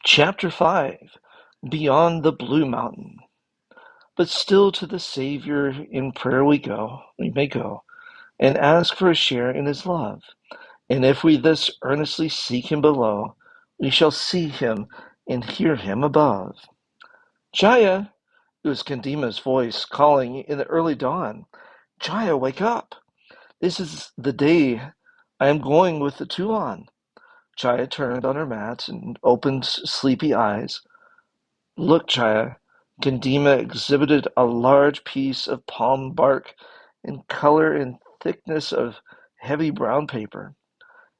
Chapter 5 Beyond the Blue Mountain. But still to the Savior in prayer we may go, and ask for a share in his love. And if we thus earnestly seek him below, we shall see him and hear him above. Jaya! It was Kandima's voice calling in the early dawn. Jaya, wake up! This is the day I am going with the Tuan. Jaya turned on her mat and opened sleepy eyes. Look, Jaya, Kandima exhibited a large piece of palm bark in color and thickness of heavy brown paper.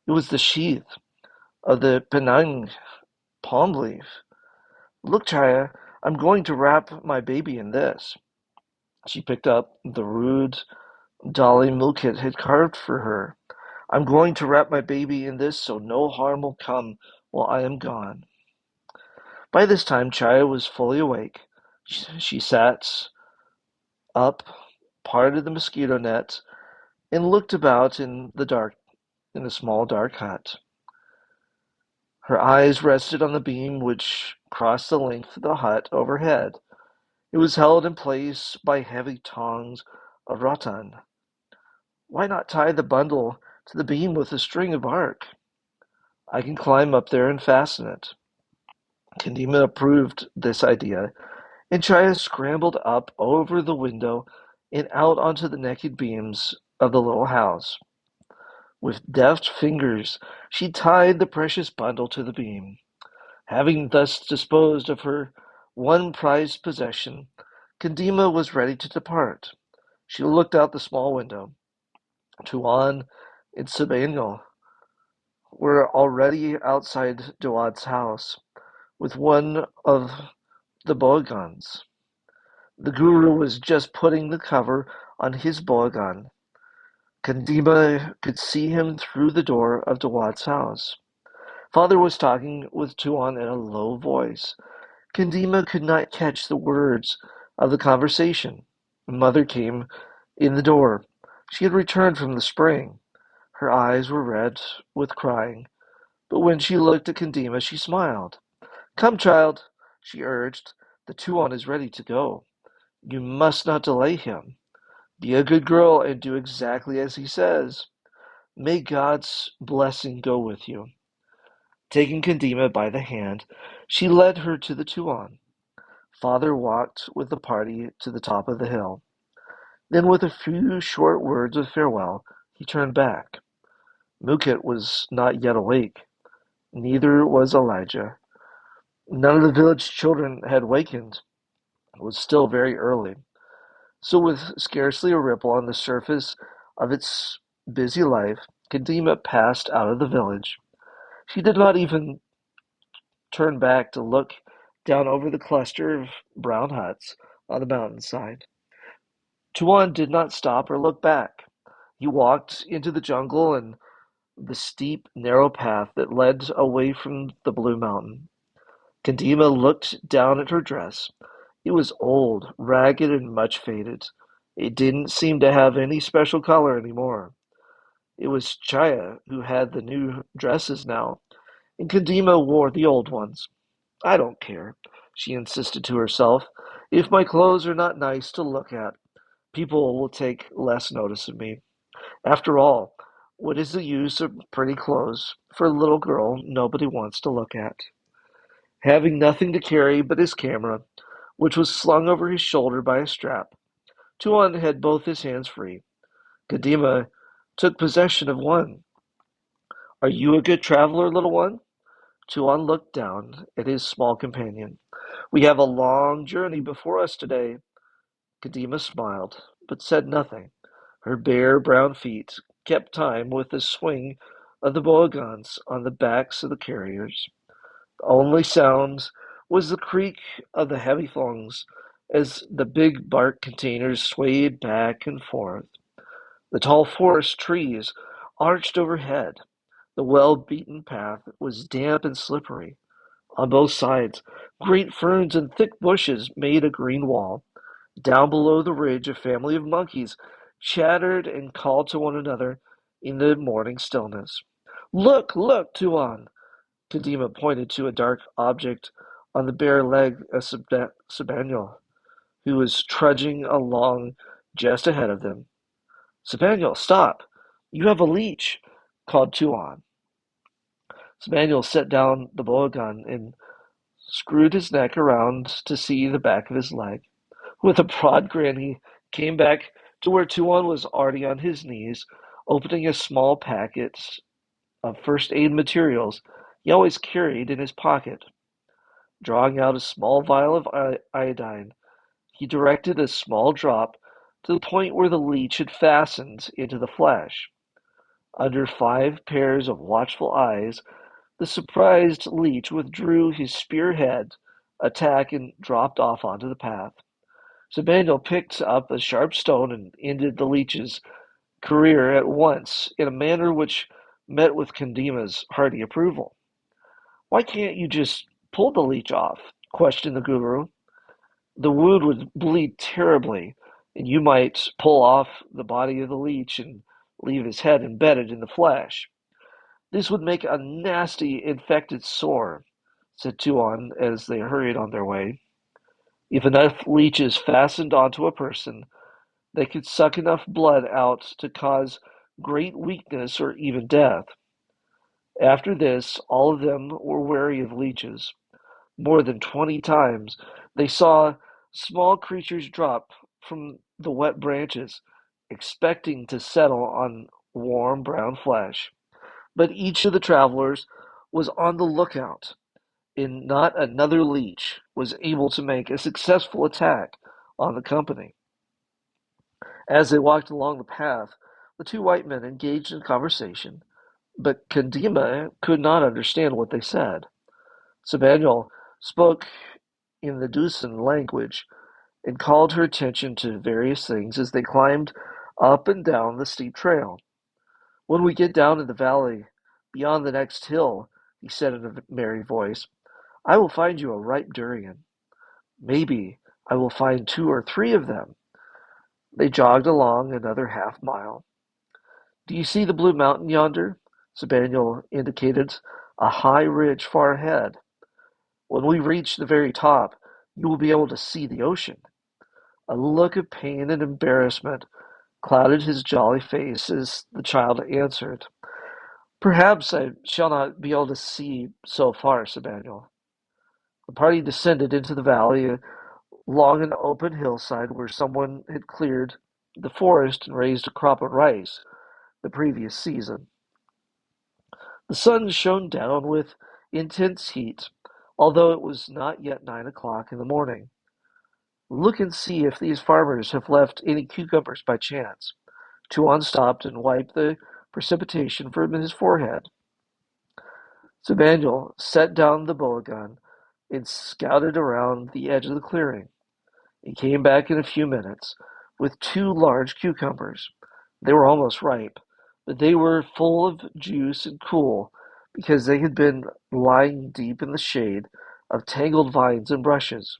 It was the sheath of the Penang palm leaf. Look, Jaya, I'm going to wrap my baby in this. She picked up the rude dolly Mulkit had carved for her. I'm going to wrap my baby in this so no harm will come while I am gone. By this time, Chaya was fully awake. She sat up, parted the mosquito net, and looked about in the dark, in the small dark hut. Her eyes rested on the beam which crossed the length of the hut overhead. It was held in place by heavy tongs of rattan. Why not tie the bundle to the beam with a string of bark? I can climb up there and fasten it. Kandima approved this idea, and Chaya scrambled up over the window and out onto the naked beams of the little house. With deft fingers, she tied the precious bundle to the beam. Having thus disposed of her one prized possession, Kandima was ready to depart. She looked out the small window. Tuan and Sabangal were already outside Dawad's house with one of the bogans. The Guru was just putting the cover on his bogan. Kandima could see him through the door of Dawad's house. Father was talking with Tuan in a low voice. Kandima could not catch the words of the conversation. Mother came in the door. She had returned from the spring. Her eyes were red with crying, but when she looked at Kandima, she smiled. Come, child, she urged. The Tuan is ready to go. You must not delay him. Be a good girl and do exactly as he says. May God's blessing go with you. Taking Kandima by the hand, she led her to the Tuan. Father walked with the party to the top of the hill. Then, with a few short words of farewell, he turned back. Mukit was not yet awake. Neither was Elijah. None of the village children had wakened. It was still very early. So, with scarcely a ripple on the surface of its busy life, Kadima passed out of the village. She did not even turn back to look down over the cluster of brown huts on the mountainside. Tuan did not stop or look back. He walked into the jungle and the steep, narrow path that led away from the Blue Mountain. Kadima looked down at her dress. It was old, ragged, and much faded. It didn't seem to have any special color anymore. It was Chaya who had the new dresses now, and Kadima wore the old ones. I don't care, she insisted to herself. If my clothes are not nice to look at, people will take less notice of me. After all, what is the use of pretty clothes for a little girl nobody wants to look at? Having nothing to carry but his camera, which was slung over his shoulder by a strap, Tuan had both his hands free. Kadima took possession of one. Are you a good traveler, little one? Tuan looked down at his small companion. We have a long journey before us today. Kadima smiled, but said nothing. Her bare brown feet kept time with the swing of the bogans on the backs of the carriers. The only sound was the creak of the heavy thongs as the big bark containers swayed back and forth. The tall forest trees arched overhead. The well-beaten path was damp and slippery. On both sides, great ferns and thick bushes made a green wall. Down below the ridge, a family of monkeys chattered and called to one another in the morning stillness. Look, look, Tuan! Kadima pointed to a dark object on the bare leg of Sabaniel, who was trudging along just ahead of them. Sabaniel, stop! You have a leech, called Tuan. Sabaniel set down the bow gun and screwed his neck around to see the back of his leg. With a broad grin, he came back to where Tuan was already on his knees, opening a small packet of first aid materials he always carried in his pocket. Drawing out a small vial of iodine, he directed a small drop to the point where the leech had fastened into the flesh. Under 5 pairs of watchful eyes, the surprised leech withdrew his spearhead attack and dropped off onto the path. Sabaniel picked up a sharp stone and ended the leech's career at once in a manner which met with Kandima's hearty approval. "Why can't you just pull the leech off?" questioned the Guru. "The wound would bleed terribly, and you might pull off the body of the leech and leave his head embedded in the flesh. This would make a nasty infected sore," said Tuan as they hurried on their way. "If enough leeches fastened onto a person, they could suck enough blood out to cause great weakness or even death." After this, all of them were wary of leeches. More than 20 times they saw small creatures drop from the wet branches, expecting to settle on warm brown flesh. But each of the travelers was on the lookout, and not another leech was able to make a successful attack on the company. As they walked along the path, the two white men engaged in conversation, but Kadima could not understand what they said. Sabaniel spoke in the Dusan language and called her attention to various things as they climbed up and down the steep trail. "When we get down in the valley beyond the next hill," he said in a merry voice, "I will find you a ripe durian. Maybe I will find 2 or 3 of them." They jogged along another half-mile. "Do you see the blue mountain yonder?" Sabaniel indicated a high ridge far ahead. "When we reach the very top, you will be able to see the ocean." A look of pain and embarrassment clouded his jolly face as the child answered, "Perhaps I shall not be able to see so far, Sabaniel." The party descended into the valley along an open hillside where someone had cleared the forest and raised a crop of rice the previous season. The sun shone down with intense heat, although it was not yet 9 o'clock in the morning. "Look and see if these farmers have left any cucumbers by chance." Tuan stopped and wiped the precipitation from his forehead. Sabaniel set down the bow gun and scouted around the edge of the clearing. He came back in a few minutes with 2 large cucumbers. They were almost ripe, but they were full of juice and cool because they had been lying deep in the shade of tangled vines and bushes.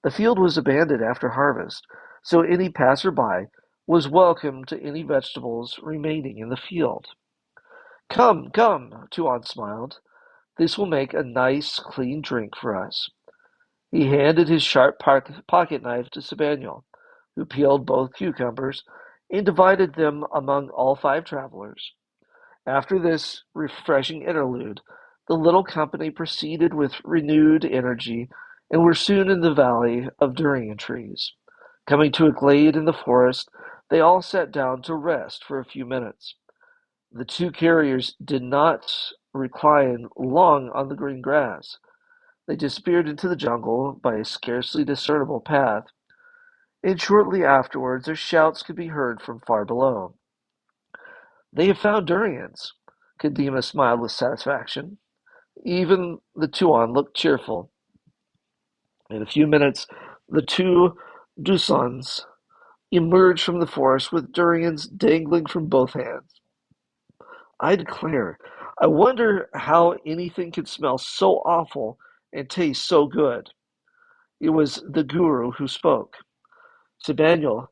The field was abandoned after harvest, so any passer-by was welcome to any vegetables remaining in the field. "Come, come," Tuan smiled. "This will make a nice, clean drink for us." He handed his sharp pocket knife to Sabaniel, who peeled both cucumbers and divided them among all 5 travelers. After this refreshing interlude, the little company proceeded with renewed energy and were soon in the valley of durian trees. Coming to a glade in the forest, they all sat down to rest for a few minutes. The 2 carriers did not recline long on the green grass. They disappeared into the jungle by a scarcely discernible path, and shortly afterwards their shouts could be heard from far below. "They have found durians." Kadima smiled with satisfaction. Even the Tuan looked cheerful. In a few minutes the 2 Dusans emerged from the forest with durians dangling from both hands. "I declare, I wonder how anything can smell so awful and taste so good." It was the Guru who spoke. Sabaniel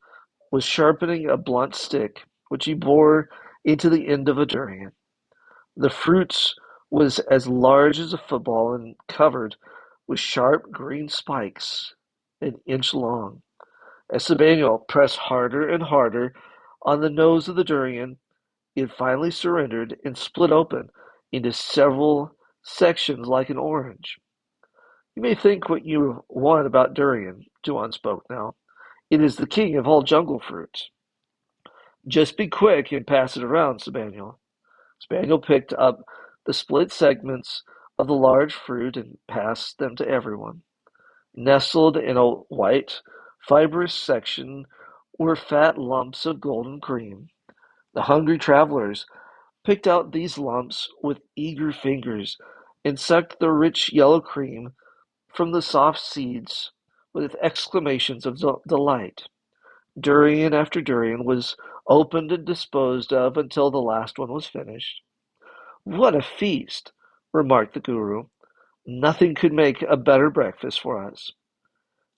was sharpening a blunt stick, which he bore into the end of a durian. The fruits was as large as a football and covered with sharp green spikes an inch long. As Sabaniel pressed harder and harder on the nose of the durian, it finally surrendered and split open into several sections like an orange. You may think what you want about durian, Tuan spoke now. It is the king of all jungle fruits. Just be quick and pass it around, Sabaniel. Sabaniel picked up the split segments of the large fruit and passed them to everyone. Nestled in a white, fibrous section were fat lumps of golden cream. The hungry travelers picked out these lumps with eager fingers and sucked the rich yellow cream from the soft seeds with exclamations of delight. Durian after durian was opened and disposed of until the last one was finished. "What a feast!" remarked the Guru. "Nothing could make a better breakfast for us."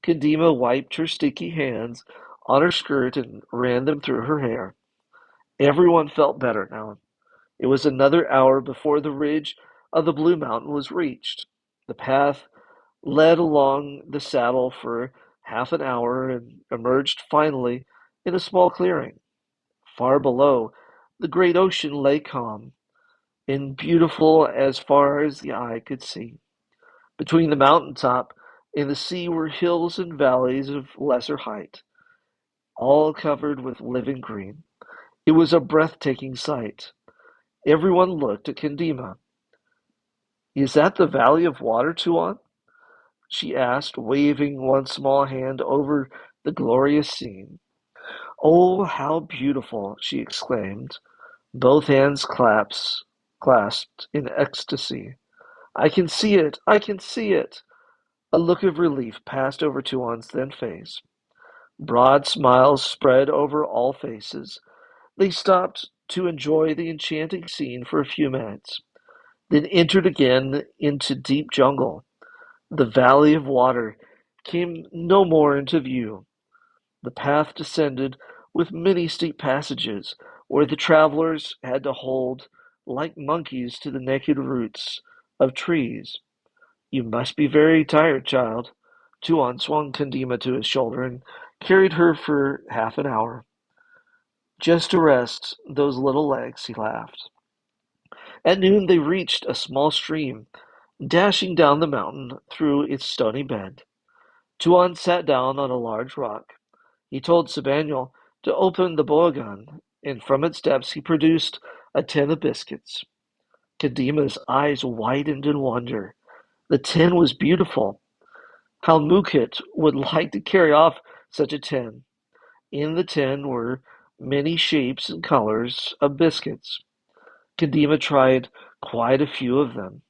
Kadima wiped her sticky hands on her skirt and ran them through her hair. Everyone felt better now. It was another hour before the ridge of the Blue Mountain was reached. The path led along the saddle for half an hour and emerged finally in a small clearing. Far below, the great ocean lay calm and beautiful as far as the eye could see. Between the mountain top and the sea were hills and valleys of lesser height, all covered with living green. It was a breathtaking sight. Everyone looked at Kendima. "Is that the Valley of Water, Tuan?" she asked, waving one small hand over the glorious scene. "Oh, how beautiful!" she exclaimed, both hands clasped in ecstasy. "I can see it! I can see it!" A look of relief passed over Tuan's thin face. Broad smiles spread over all faces. They stopped to enjoy the enchanting scene for a few minutes, then entered again into deep jungle. The Valley of Water came no more into view. The path descended with many steep passages, where the travelers had to hold like monkeys to the naked roots of trees. "You must be very tired, child." Tuan swung Kandima to his shoulder and carried her for half an hour. "Just to rest those little legs," he laughed. At noon they reached a small stream, dashing down the mountain through its stony bed. Tuan sat down on a large rock. He told Sabaniel to open the bogan, and from its depths he produced a tin of biscuits. Kadima's eyes widened in wonder. The tin was beautiful. How Mukit would like to carry off such a tin. In the tin were many shapes and colors of biscuits. Kadima tried quite a few of them.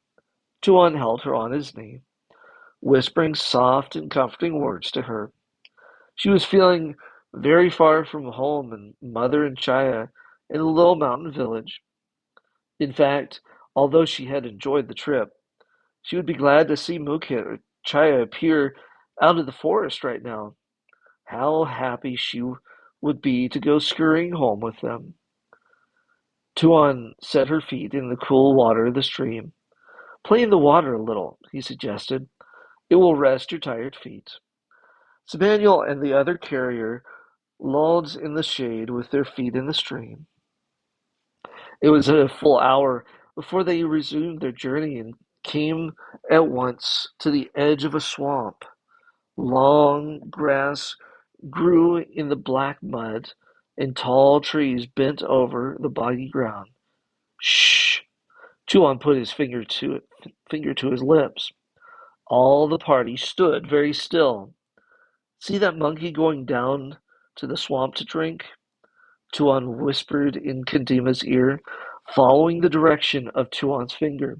Tuan held her on his knee, whispering soft and comforting words to her. She was feeling very far from home and mother and Chaya in a little mountain village. In fact, although she had enjoyed the trip, she would be glad to see Mukit or Chaya appear out of the forest right now. How happy she would be to go scurrying home with them. Tuan set her feet in the cool water of the stream. "Play in the water a little," he suggested. "It will rest your tired feet." Sabaniel and the other carrier lolled in the shade with their feet in the stream. It was a full hour before they resumed their journey and came at once to the edge of a swamp. Long grass grew in the black mud, and tall trees bent over the boggy ground. "Shh!" Tuan put his finger to his lips. All the party stood very still. "See that monkey going down to the swamp to drink?" Tuan whispered in Kadima's ear, following the direction of Tuan's finger.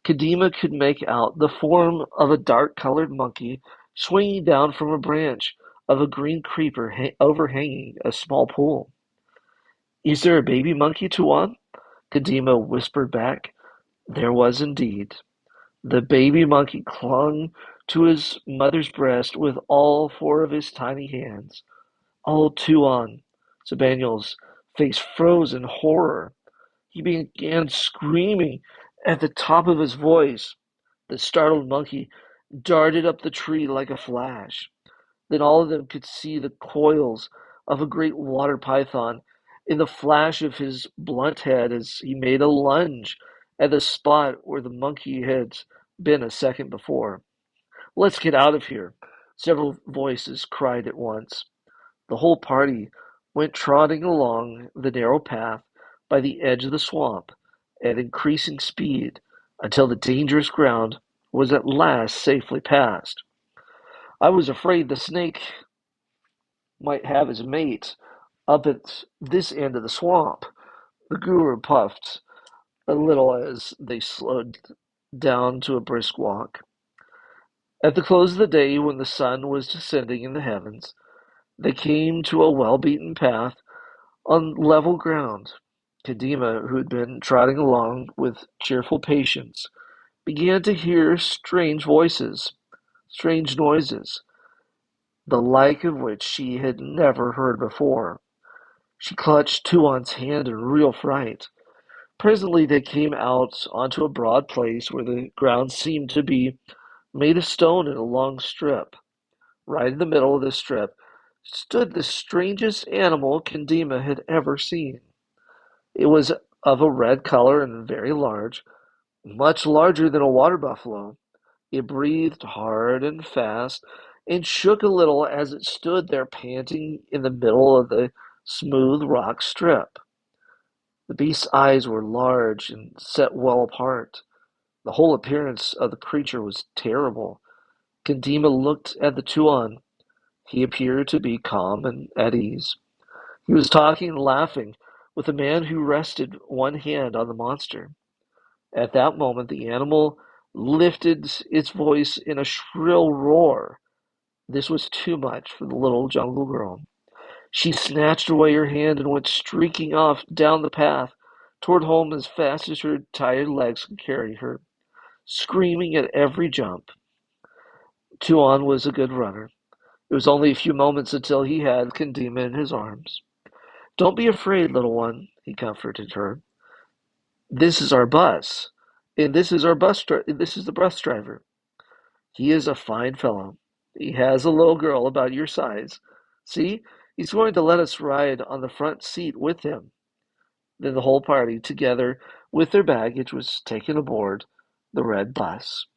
Kadima could make out the form of a dark-colored monkey swinging down from a branch of a green creeper overhanging a small pool. "Is there a baby monkey, Tuan?" Kadima whispered back. There was indeed. The baby monkey clung to his mother's breast with all four of his tiny hands. "Oh, Tuan!" Sabaniel's face froze in horror. He began screaming At the top of his voice, the startled monkey darted up the tree like a flash. Then all of them could see the coils of a great water python in the flash of his blunt head as he made a lunge at the spot where the monkey had been a second before. "Let's get out of here!" several voices cried at once. The whole party went trotting along the narrow path by the edge of the swamp at increasing speed until the dangerous ground was at last safely passed. I was afraid the snake might have his mate up at this end of the swamp. The guru puffed a little as they slowed down to a brisk walk. At the close of the day, when the sun was descending in the heavens, they came to a well-beaten path on level ground. Kadima, who had been trotting along with cheerful patience, began to hear strange voices, strange noises, the like of which she had never heard before. She clutched Tuon's hand in real fright. Presently they came out onto a broad place where the ground seemed to be made of stone in a long strip. Right in the middle of this strip stood the strangest animal Kadima had ever seen. It was of a red color and very large, much larger than a water buffalo. It breathed hard and fast, and shook a little as it stood there panting in the middle of the smooth rock strip. The beast's eyes were large and set well apart. The whole appearance of the creature was terrible. Kadima looked at the Tuon. He appeared to be calm and at ease. He was talking and laughing with a man who rested one hand on the monster. At that moment the animal lifted its voice in a shrill roar. This was too much for the little jungle girl. She snatched away her hand and went streaking off down the path toward home as fast as her tired legs could carry her, screaming at every jump. Tuon was a good runner. It was only a few moments until he had Kadima in his arms. "Don't be afraid, little one," he comforted her. "This is our bus, and this is the bus driver. He is a fine fellow. He has a little girl about your size. See, he's going to let us ride on the front seat with him." Then the whole party, together with their baggage, was taken aboard the red bus.